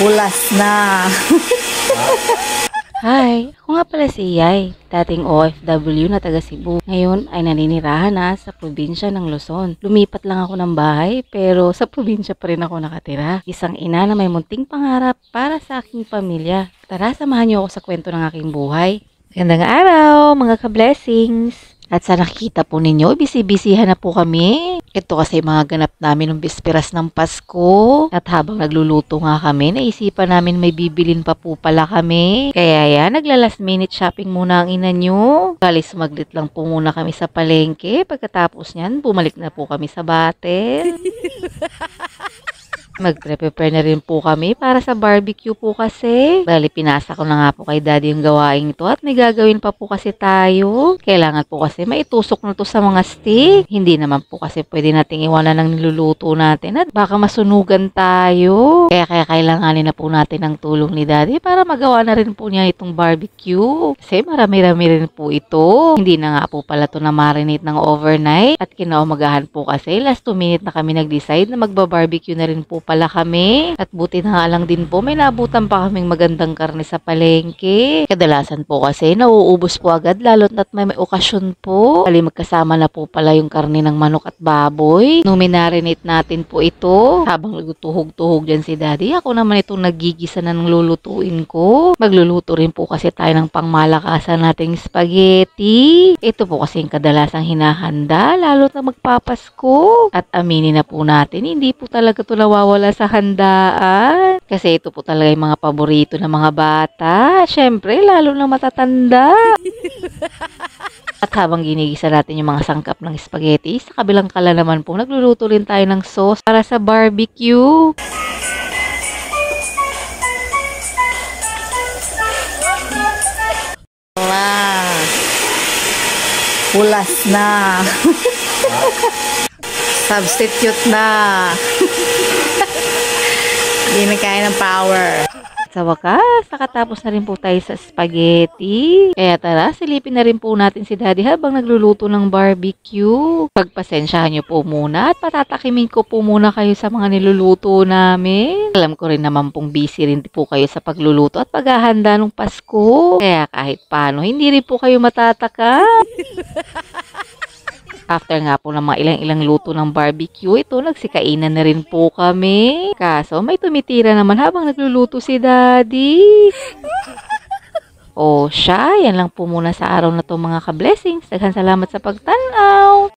Pulas na. Hi, ako nga pala si Yay, dating OFW na taga Cebu. Ngayon ay naninirahan na sa probinsya ng Luzon. Lumipat lang ako ng bahay pero sa probinsya pa rin ako nakatira. Isang ina na may munting pangarap para sa aking pamilya. Tara, samahan niyo ako sa kwento ng aking buhay. Magandang araw, mga ka-blessings! At sa nakikita po ninyo, bisi-bisihan na po kami. Ito kasi mga ganap namin ng bisperas ng Pasko. At habang nagluluto nga kami, naisipan namin may bibilin pa po pala kami. Kaya yan, nagla-last minute shopping muna ang ina nyo. Bali, sumaglit lang po muna kami sa palengke. Pagkatapos niyan, bumalik na po kami sa batel. Magpre-prepare na rin po kami para sa barbecue po kasi. Bali, pinasa ko na nga po kay daddy yung gawaing to at may gagawin pa po kasi tayo. Kailangan po kasi maitusok na to sa mga stick. Hindi naman po kasi pwede nating iwanan ng niluluto natin at baka masunugan tayo. Kaya kailanganin na po natin ng tulong ni daddy para magawa na rin po niya itong barbecue. Kasi marami-rami rin po ito. Hindi na nga po pala to na marinate ng overnight at kinaumagahan po kasi last 2 minute na kami nag-decide na magba-barbecue na rin po pala kami. At buti na nga lang din po, may nabutan pa kaming magandang karne sa palengke. Kadalasan po kasi nauubos po agad lalo't na't may okasyon po. Bali magkasama na po pala yung karne ng manok at baboy. Nung minarinate natin po ito, habang nagtuhog-tuhog dyan si daddy, ako naman itong nagigisa na ng lulutuin ko. Magluluto rin po kasi tayo ng pangmalakasan nating spaghetti. Ito po kasi yung kadalasang hinahanda, lalo't na magpapasko. At aminin na po natin, hindi po talaga ito nawawala sa handaan. Kasi ito po talaga yung mga paborito ng mga bata. Syempre, lalo na matatanda. At habang ginigisa natin yung mga sangkap ng spaghetti, sa kabilang kala naman po, nagluluto rin tayo ng sauce para sa barbecue. Pulas na. Substitute na. Hindi na kaya ng power. Sa wakas, nakatapos na rin po tayo sa spaghetti. Kaya tara, silipin na rin po natin si daddy habang nagluluto ng barbecue. Pagpasensyahan nyo po muna at patatakimin ko po muna kayo sa mga niluluto namin. Alam ko rin naman pong busy rin po kayo sa pagluluto at paghahanda ng Pasko. Kaya kahit paano, hindi rin po kayo matataka. After nga po ng mga ilang-ilang luto ng barbecue, ito nagsikainan na rin po kami. Kaso may tumitira naman habang nagluluto si daddy. O siya, yan lang po muna sa araw na to mga ka-blessings. Daghang salamat sa pagtanaw.